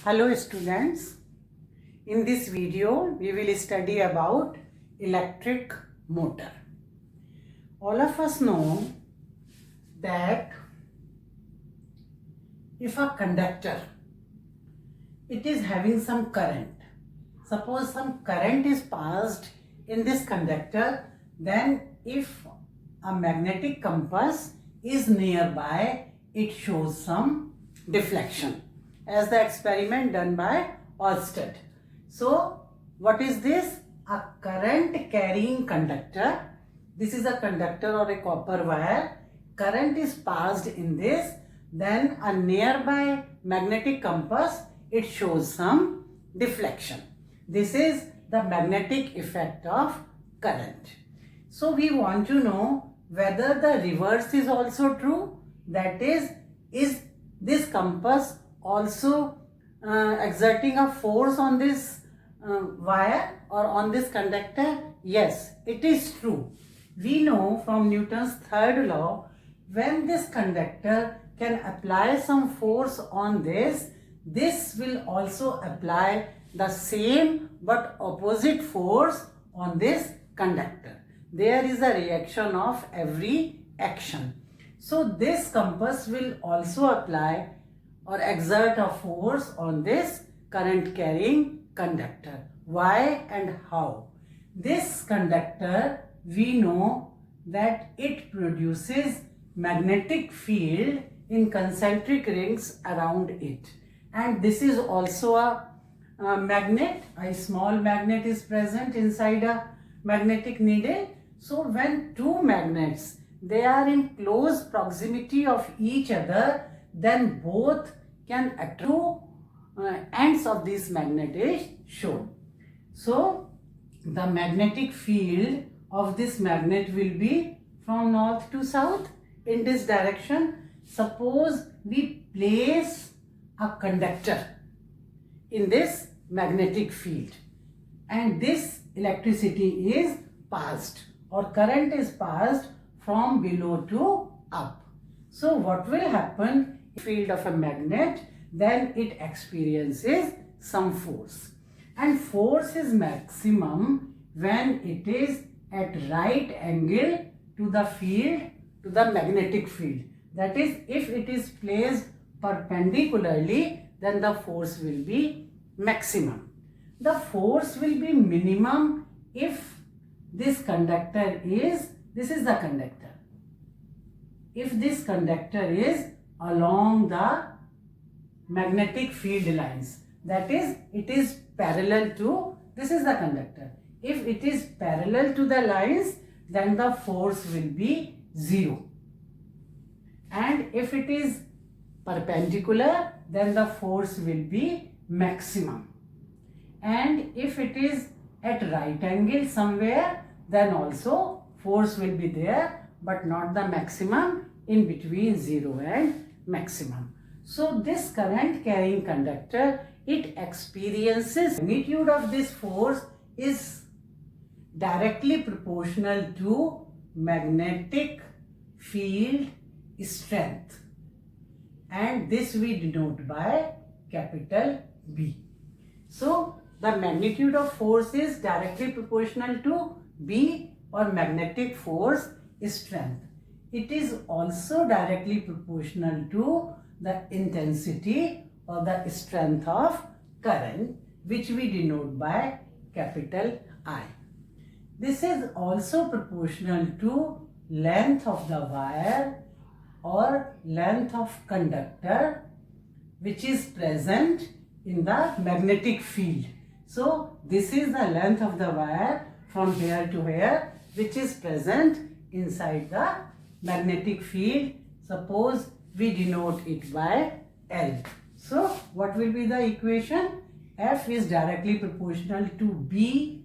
Hello students, in this video we will study about electric motor. All of us know that if a conductor, it is having some current, suppose some current is passed in this conductor, then if a magnetic compass is nearby, it shows some deflection, as the experiment done by Oersted. So what is this? A current carrying conductor. This is a conductor or a copper wire. Current is passed in this, then a nearby magnetic compass, it shows some deflection. This is the magnetic effect of current. So we want to know whether the reverse is also true, that is this compass also exerting a force on this wire or on this conductor? Yes, it is true. We know from Newton's third law, when this conductor can apply some force on this, this will also apply the same but opposite force on this conductor. There is a reaction of every action. So this compass will also apply or exert a force on this current carrying conductor. Why and how? This conductor, we know that it produces magnetic field in concentric rings around it, and this is also a magnet. A small magnet is present inside a magnetic needle. So when two magnets, they are in close proximity of each other, then both can attract two ends of this magnet is shown. So the magnetic field of this magnet will be from north to south in this direction. Suppose we place a conductor in this magnetic field and this electricity is passed or current is passed from below to up. So what will happen? Field of a magnet, then it experiences some force, and force is maximum when it is at right angle to the field, to the magnetic field. That is, if it is placed perpendicularly, then the force will be maximum. The force will be minimum if this conductor is, this is the conductor. If this conductor is along the magnetic field lines, that is, it is parallel to, this is the conductor. If it is parallel to the lines, then the force will be 0. And if it is perpendicular, then the force will be maximum. And if it is at right angle somewhere, then also force will be there, but not the maximum, in between 0 and maximum. So this current carrying conductor, it experiences magnitude of this force is directly proportional to magnetic field strength, and this we denote by capital B. So the magnitude of force is directly proportional to B or magnetic force strength. It is also directly proportional to the intensity or the strength of current, which we denote by capital I. This is also proportional to length of the wire or length of conductor which is present in the magnetic field. So this is the length of the wire from here to here, which is present inside the magnetic field. Suppose we denote it by L. So what will be the equation? F is directly proportional to B,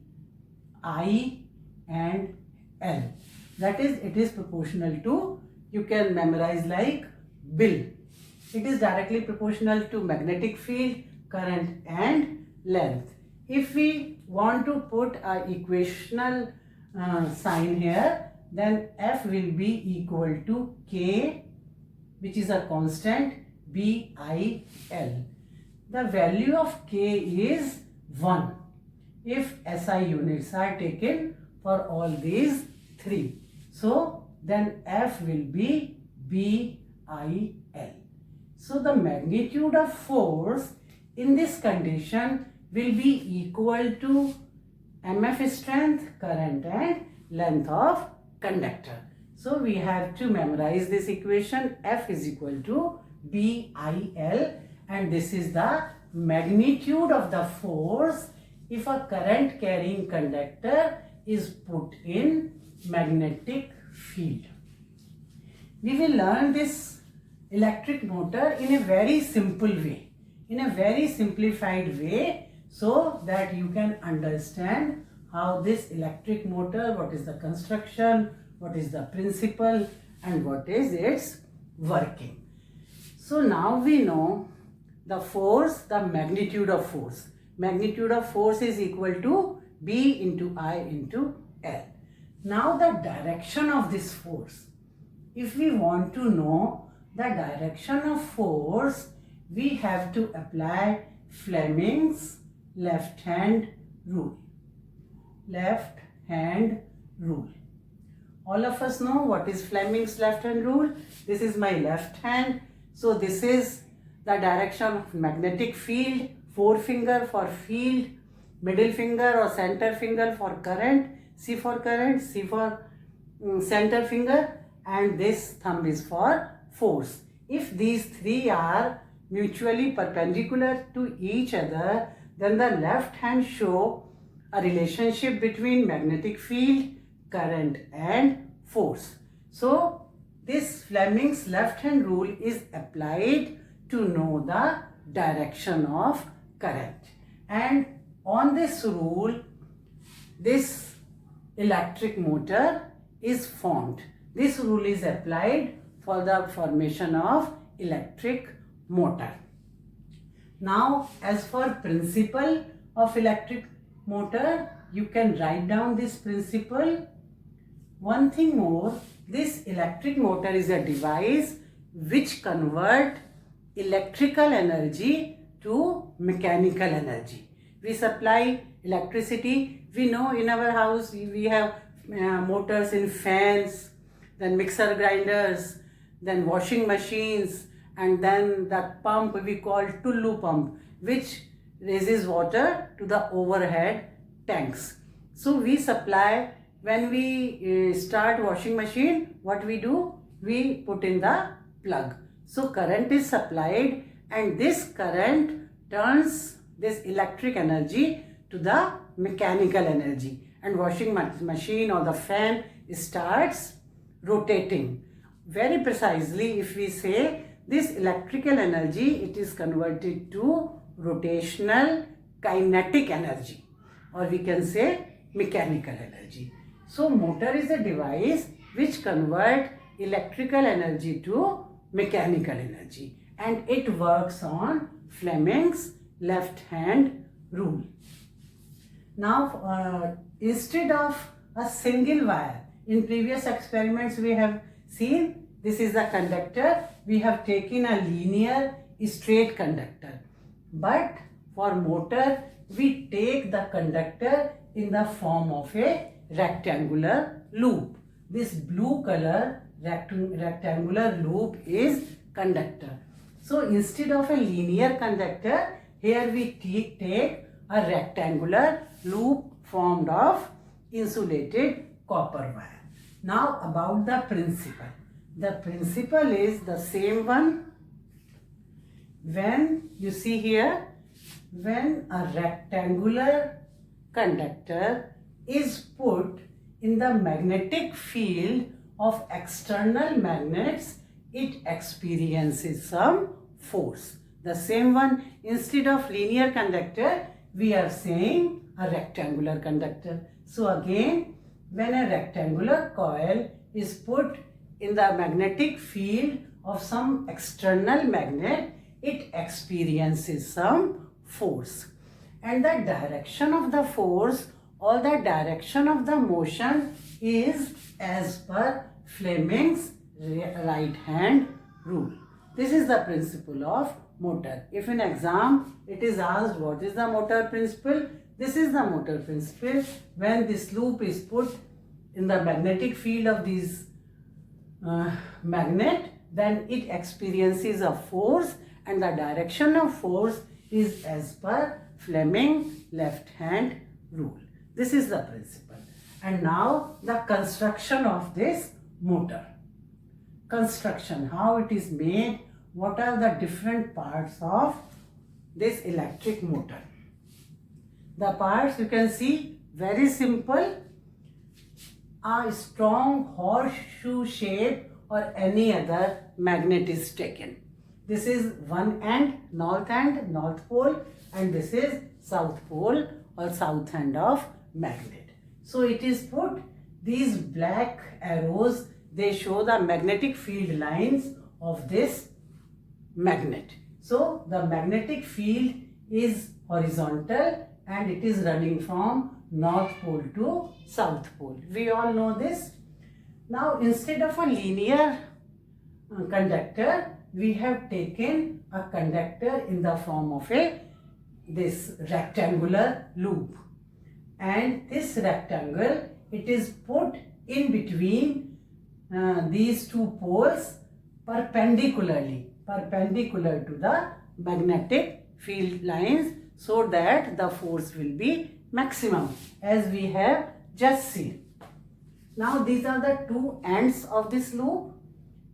I and L. That is, it is proportional to, you can memorize like bill. It is directly proportional to magnetic field, current and length. If we want to put a equational sign here, then F will be equal to K, which is a constant, BIL. the value of K is 1 if SI units are taken for all these 3. So then F will be BIL. So the magnitude of force in this condition will be equal to MF strength, current and length of conductor. So we have to memorize this equation. F is equal to BIL, and this is the magnitude of the force if a current carrying conductor is put in magnetic field. We will learn this electric motor in a very simple way, in a very simplified way, so that you can understand how this electric motor, what is the construction, what is the principle, and what is its working. So now we know the force, the magnitude of force. Magnitude of force is equal to B into I into L. Now the direction of this force. If we want to know the direction of force, we have to apply Fleming's left hand rule. Left hand rule. All of us know what is Fleming's left hand rule. This is my left hand. So this is the direction of magnetic field. Forefinger for field, middle finger or center finger for current, C for current, C for center finger, and this thumb is for force. If these 3 are mutually perpendicular to each other, then the left hand show a relationship between magnetic field, current and force. So this Fleming's left hand rule is applied to know the direction of current, and on this rule this electric motor is formed. This rule is applied for the formation of electric motor. Now as for principle of electric motor, you can write down this principle. One thing more, this electric motor is a device which convert electrical energy to mechanical energy. We supply electricity. We know in our house we have motors in fans, then mixer grinders, then washing machines, and then that pump we call Tullu pump, which raises water to the overhead tanks. So we supply, when we start washing machine, what we do? We put in the plug. So current is supplied, and this current turns this electric energy to the mechanical energy, and washing machine or the fan starts rotating. Very precisely, if we say this electrical energy, it is converted to rotational kinetic energy, or we can say mechanical energy. So motor is a device which converts electrical energy to mechanical energy, and it works on Fleming's left hand rule. Now instead of a single wire, in previous experiments we have seen this is the conductor, we have taken a linear straight conductor, but for motor we take the conductor in the form of a rectangular loop. This blue color rectangular loop is conductor. So instead of a linear conductor, here we take a rectangular loop formed of insulated copper wire. Now about the principle. The principle is the same one. When you see here, when a rectangular conductor is put in the magnetic field of external magnets, it experiences some force. The same one, instead of linear conductor, we are saying a rectangular conductor. So again, when a rectangular coil is put in the magnetic field of some external magnet, it experiences some force. And the direction of the force or the direction of the motion is as per Fleming's right hand rule. This is the principle of motor. If in exam it is asked what is the motor principle, this is the motor principle. When this loop is put in the magnetic field of this magnet, then it experiences a force, and the direction of force is as per Fleming left hand rule. This is the principle. And now the construction of this motor. Construction, how it is made, what are the different parts of this electric motor. The parts you can see, very simple. A strong horseshoe shape or any other magnet is taken. This is one end, North Pole, and this is South Pole or south end of magnet. So it is put, these black arrows, they show the magnetic field lines of this magnet. So the magnetic field is horizontal and it is running from North Pole to South Pole. We all know this. Now instead of a linear conductor, we have taken a conductor in the form of this rectangular loop. And this rectangle, it is put in between these two poles perpendicular to the magnetic field lines, so that the force will be maximum, as we have just seen. Now these are the two ends of this loop.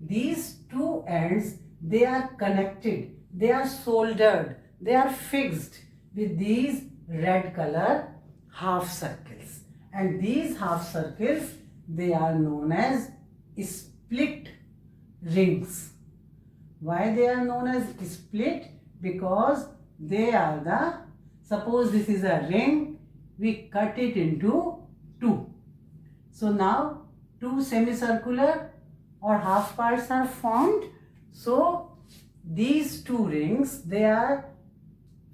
These two ends, they are connected, they are soldered, they are fixed with these red color half circles. And these half circles, they are known as split rings. Why they are known as split? Because they are the, suppose this is a ring, we cut it into two. So now two semicircular or half parts are formed. So these two rings, they are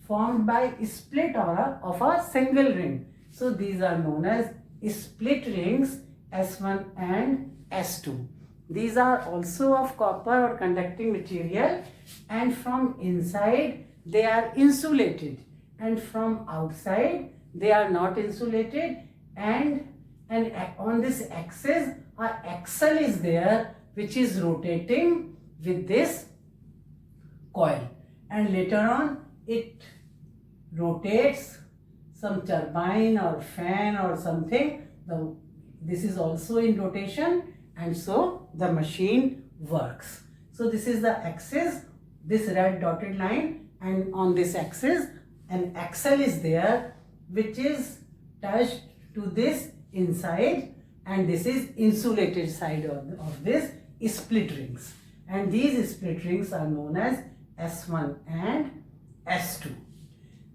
formed by split of a single ring. So these are known as split rings S1 and S2. These are also of copper or conducting material, and from inside they are insulated, and from outside they are not insulated, and on this axis a axle is there which is rotating with this coil, and later on it rotates some turbine or fan or something. This is also in rotation, and so the machine works. So this is the axis, this red dotted line, and on this axis an axle is there which is touched to this inside, and this is insulated side of this split rings, and these split rings are known as S1 and S2.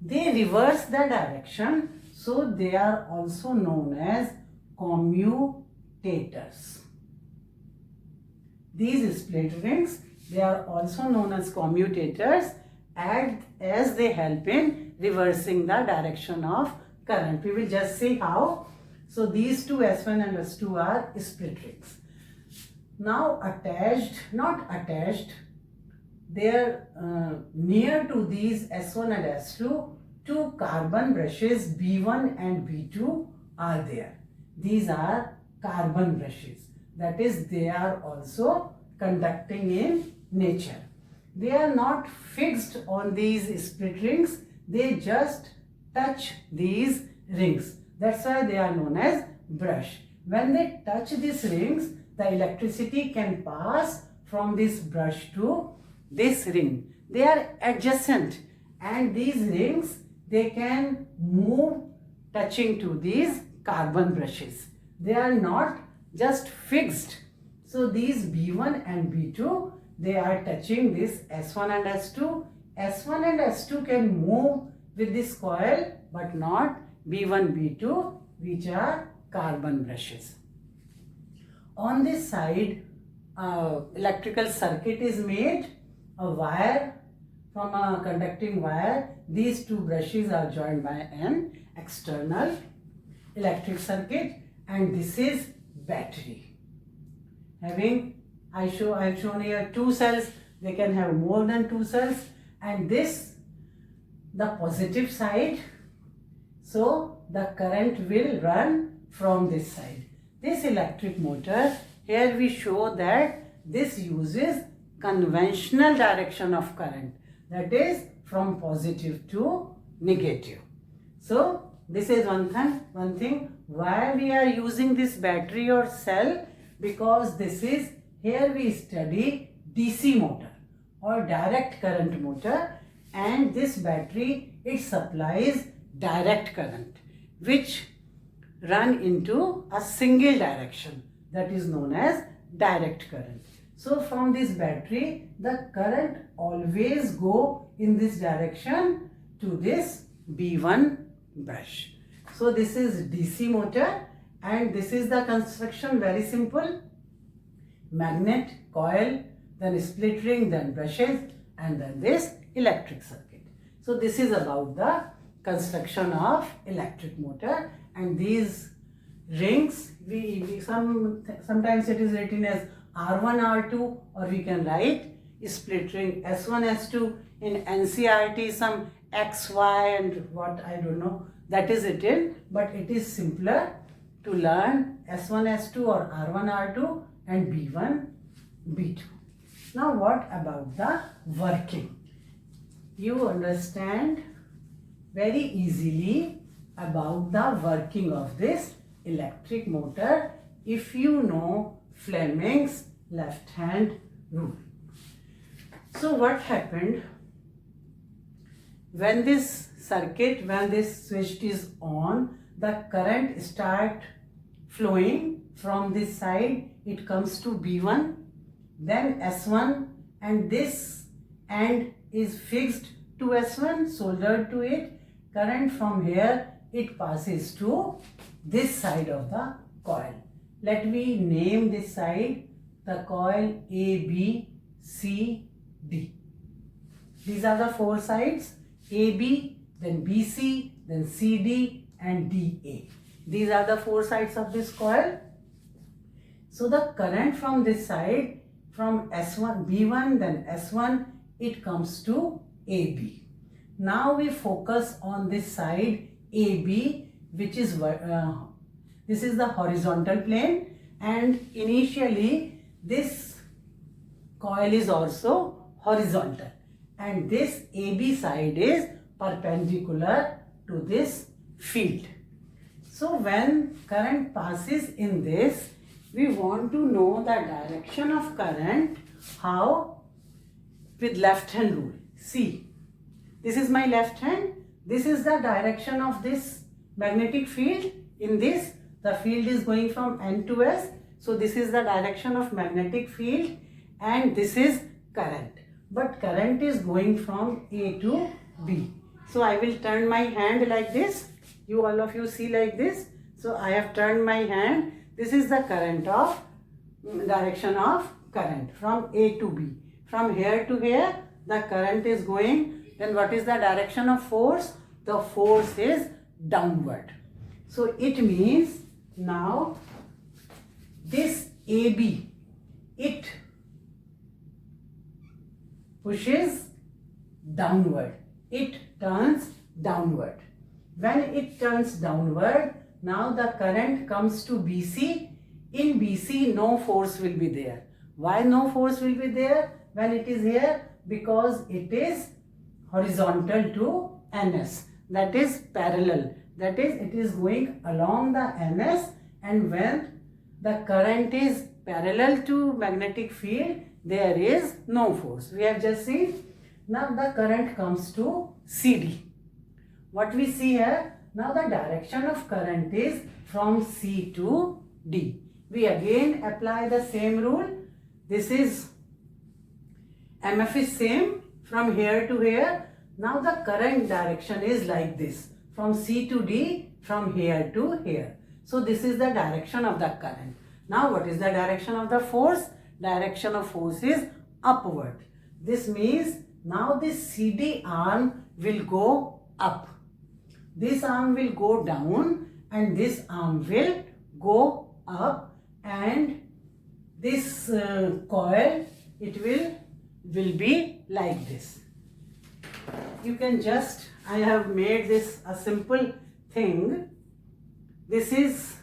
They reverse the direction, so they are also known as commutators. These split rings, they are also known as commutators, as they help in reversing the direction of current. We will just see how. So these two S1 and S2 are split rings. Now not attached, they are near to these S1 and S2, two carbon brushes B1 and B2 are there. These are carbon brushes. That is, they are also conducting in nature. They are not fixed on these split rings. They just touch these rings. That's why they are known as brush. When they touch these rings, the electricity can pass from this brush to this ring. They are adjacent, and these rings, they can move touching to these carbon brushes. They are not just fixed. So these B1 and B2, they are touching this S1 and S2. S1 and S2 can move with this coil, but not B1, B2, which are carbon brushes. On this side, electrical circuit is made. A wire, from a conducting wire, these two brushes are joined by an external electric circuit, and this is battery. I have shown here two cells. they can have more than 2 cells, and this the positive side, so the current will run from this side. This electric motor, here we show that this uses conventional direction of current, that is from positive to negative. So this is one thing why we are using this battery or cell, because this is, here we study DC motor or direct current motor, and this battery, it supplies direct current which run into a single direction, that is known as direct current. So from this battery, the current always go in this direction to this B1 brush. So this is DC motor, and this is the construction, very simple. Magnet, coil, then split ring, then brushes, and then this electric circuit. So this is about the construction of electric motor, and these rings, sometimes it is written as R1, R2, or we can write split ring S1, S2. In NCERT, some X, Y, and what, I don't know, that is written, but it is simpler to learn S1, S2 or R1, R2 and B1, B2. Now what about the working? You understand very easily about the working of this electric motor if you know Fleming's left hand rule. So what happened when this circuit, when this switch is on, the current start flowing from this side, it comes to B1, then S1, and this end is fixed to S1, soldered to it. Current from here, it passes to this side of the coil. Let me name this side the coil A, B, C, D. These are the 4 sides, AB, then BC, then CD and DA. These are the 4 sides of this coil. So the current from this side, from S1, B1, then S1, it comes to AB. Now we focus on this side AB, which is this is the horizontal plane, and initially this coil is also horizontal, and this AB side is perpendicular to this field. So when current passes in this, we want to know the direction of current. How? With left hand rule. See, this is my left hand. This is the direction of this magnetic field. In this, the field is going from N to S. So this is the direction of magnetic field, and this is current. But current is going from A to B. So I will turn my hand like this. You all of you see like this. So I have turned my hand. This is the current of, direction of current from A to B. From here to here, the current is going. Then what is the direction of force? The force is downward. So it means now this AB, it pushes downward. It turns downward. When it turns downward, now the current comes to BC. In BC, no force will be there. Why no force will be there when it is here? Because it is horizontal to NS. That is parallel. That is, it is going along the NS, and when the current is parallel to magnetic field, there is no force. We have just seen. Now the current comes to CD. What we see here, now the direction of current is from C to D. We again apply the same rule. This is, MF is same from here to here. Now the current direction is like this, from C to D, from here to here. So this is the direction of the current. Now what is the direction of the force? Direction of force is upward. This means now this CD arm will go up. This arm will go down, and this arm will go up, and this coil, it will will be like this. You can just, I have made this a simple thing. This is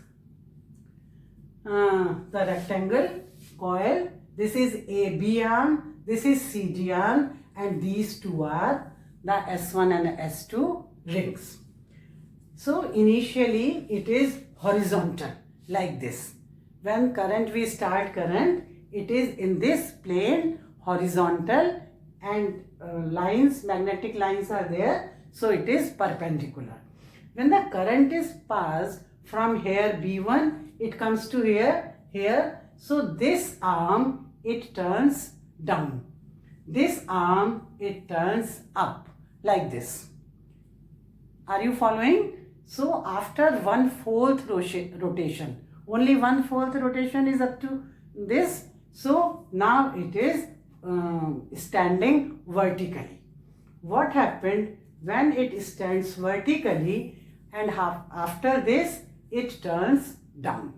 the rectangle coil. This is AB arm, this is CD arm, and these two are the S1 and S2 rings. So initially it is horizontal like this. When we start current, it is in this plane horizontal, and lines, magnetic lines are there, so it is perpendicular. When the current is passed from here B1, it comes to here, so this arm it turns down, this arm it turns up like this. Are you following? So after 1/4 rotation, only 1/4 rotation is up to this, so now it is standing vertically. What happened when it stands vertically, and after this it turns down?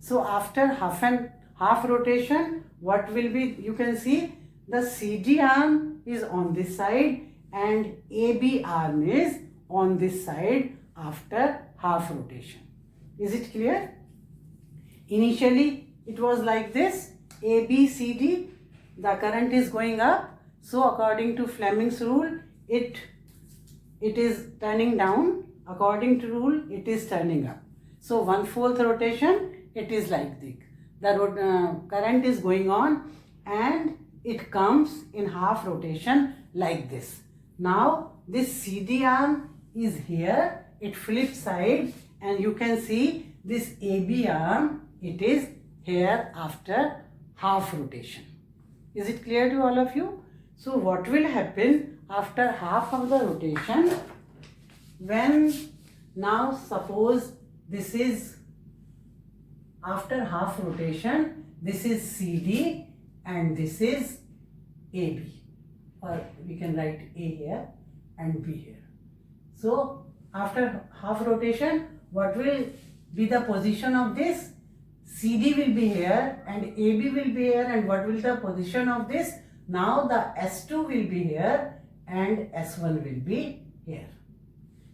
So after half rotation, what will be, you can see the CD arm is on this side and AB arm is on this side after half rotation. Is it clear? Initially it was like this, ABCD, the current is going up, so according to Fleming's rule it is turning down, according to rule it is turning up. So 1/4 rotation it is like this, the current is going on and it comes in half rotation like this. Now this CD arm is here, it flips side, and you can see this AB arm, it is here after half rotation. Is it clear to all of you? So what will happen after half of the rotation, when now suppose this is after half rotation, this is CD and this is AB, or we can write A here and B here. So after half rotation, what will be the position of this? CD will be here and AB will be here, and what will the position of this? Now the S2 will be here and S1 will be here.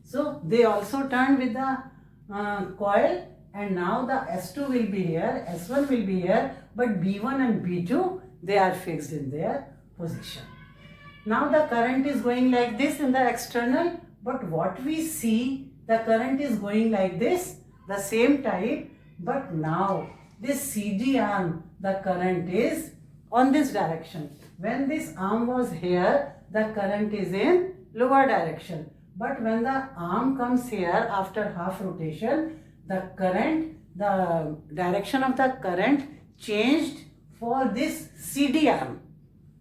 So they also turn with the coil, and now the S2 will be here, S1 will be here, but B1 and B2 they are fixed in their position. Now the current is going like this in the external, but what we see, the current is going like this, the same type, but now this CD arm, the current is on this direction. When this arm was here, the current is in lower direction. But when the arm comes here after half rotation, the current, the direction of the current changed for this CD arm.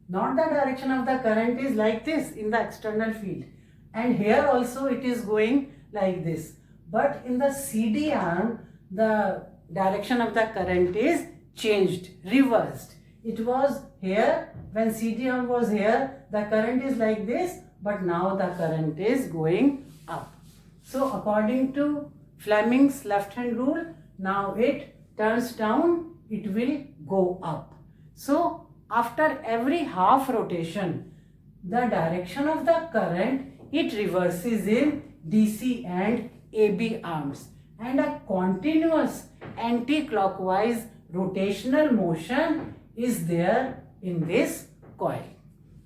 Not the direction of the current is like this in the external field. And here also it is going like this. But in the CD arm, the direction of the current is changed, reversed. It was here, when CD arm was here, the current is like this, but now the current is going up. So according to Fleming's left hand rule, now it turns down, it will go up. So after every half rotation, the direction of the current, it reverses in DC and AB arms, and a continuous anti-clockwise rotational motion is there in this coil.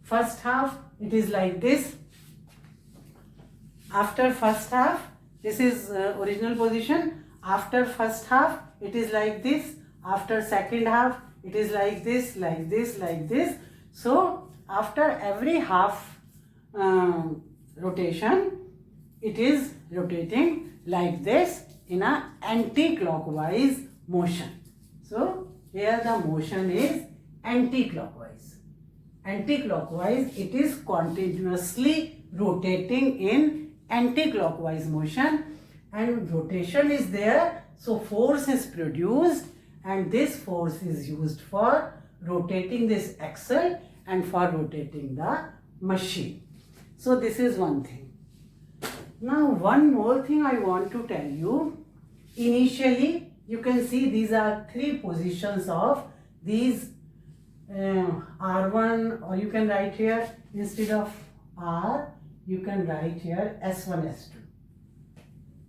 First half it is like this. After first half, this is original position. After first half it is like this. After second half it is like this, like this, like this. So after every half rotation, it is rotating like this in a anti-clockwise motion. So here the motion is anti-clockwise. Anti-clockwise, it is continuously rotating in anti-clockwise motion, and rotation is there, so force is produced, and this force is used for rotating this axle and for rotating the machine. So this is one thing. Now one more thing I want to tell you. Initially you can see these are three positions of these R1, or you can write here instead of R, you can write here S1, S2.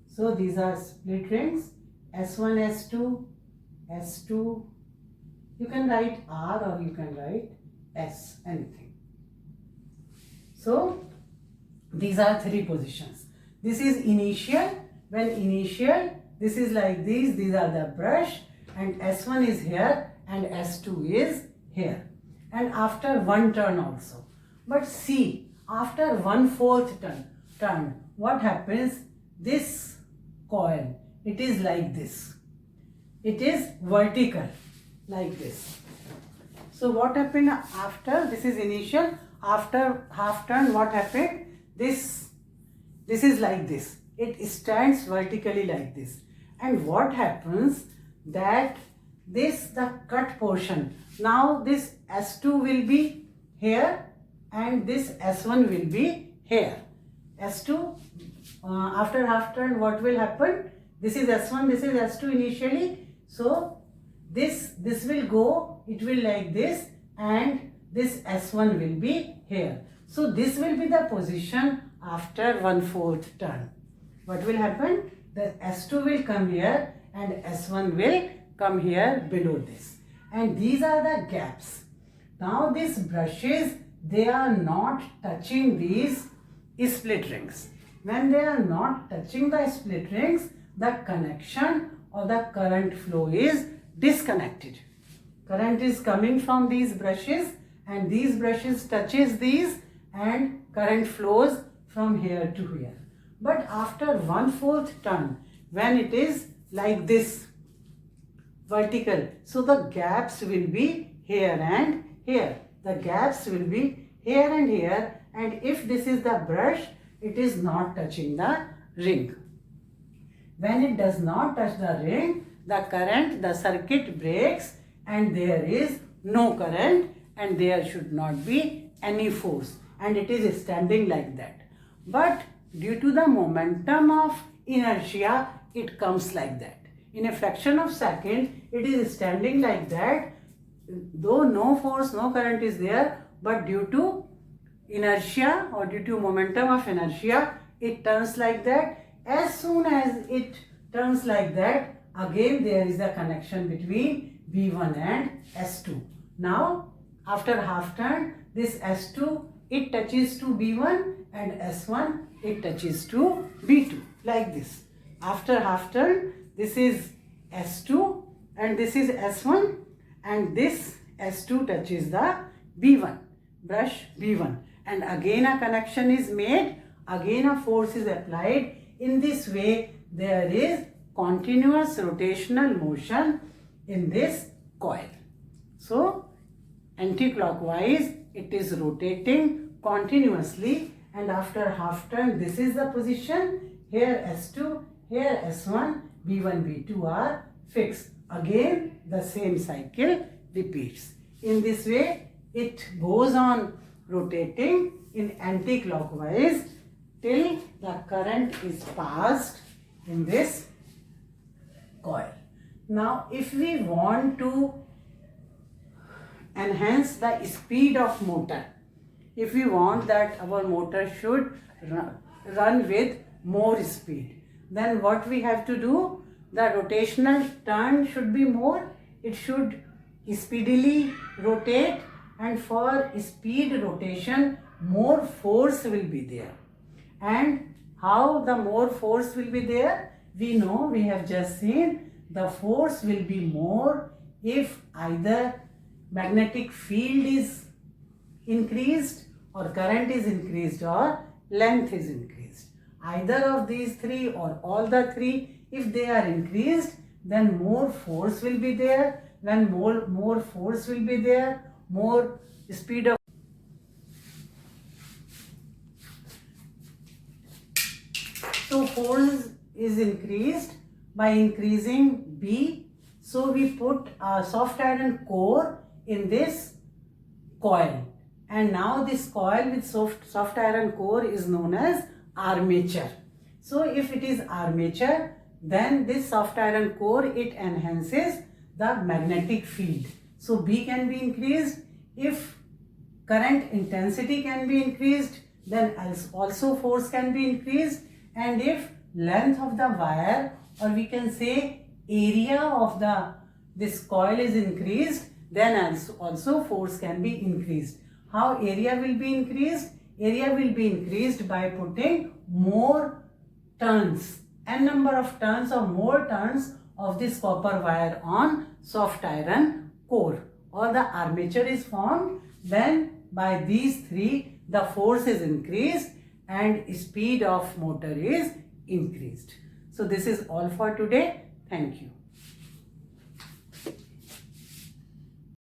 So these are split rings, S1, S2, S2. You can write R or you can write S, anything. So these are three positions. This is initial. When initial, this is like this, these are the brush, and S1 is here and S2 is here. And after one turn also. But see, after 1/4 turn, what happens? This coil, it is like this. It is vertical, like this. So what happened after? This is initial. After half turn, what happened? This is like this. It stands vertically like this. And what happens? That this, the cut portion, now this S2 will be here and this S1 will be here. S2, after half turn, what will happen? This is S1, this is S2 initially. So this will go, it will like this, and this S1 will be here. So this will be the position after 1/4 turn. What will happen? The S2 will come here and S1 will come here below this. And these are the gaps. Now these brushes, they are not touching these split rings. When they are not touching the split rings, the connection or the current flow is disconnected. Current is coming from these brushes and these brushes touches these and current flows from here to here. But after 1/4 turn, when it is like this, vertical, so the gaps will be here and here. The gaps will be here and here, and if this is the brush, it is not touching the ring. When it does not touch the ring, the current, the circuit breaks and there is no current and there should not be any force, and it is standing like that. But due to the momentum of inertia, it comes like that. In a fraction of second, it is standing like that, though no force, no current is there, but due to inertia or due to momentum of inertia, it turns like that. As soon as it turns like that, again there is a connection between V1 and S2. Now, after half turn, this S2, it touches to B1 and S1, it touches to B2, like this. After half turn, this is S2 and this is S1, and this S2 touches the B1, brush B1, and again a connection is made, again a force is applied. In this way, there is continuous rotational motion in this coil. So, anti-clockwise, it is rotating continuously, and after half turn, this is the position. Here S2, here S1, B1, B2 are fixed. Again, the same cycle repeats. In this way, it goes on rotating in anti-clockwise till the current is passed in this coil. Now, if we want to enhance the speed of motor, if we want that our motor should run with more speed, then what we have to do? The rotational turn should be more. It should speedily rotate, and for speed rotation, more force will be there. And how the more force will be there? We know, we have just seen, the force will be more if either magnetic field is increased or current is increased or length is increased. Either of these three or all the three, if they are increased, then more force will be there. When more force will be there, more speed of. So force is increased by increasing B. So we put a soft iron core in this coil, and now this coil with soft iron core is known as armature. So if it is armature, then this soft iron core, it enhances the magnetic field. So B can be increased. If current intensity can be increased, then also force can be increased. And if length of the wire, or we can say area of this coil is increased, then also force can be increased. How area will be increased? Area will be increased by putting more turns, n number of turns or more turns of this copper wire on soft iron core, or the armature is formed. Then by these three, the force is increased and speed of motor is increased. So this is all for today. Thank you.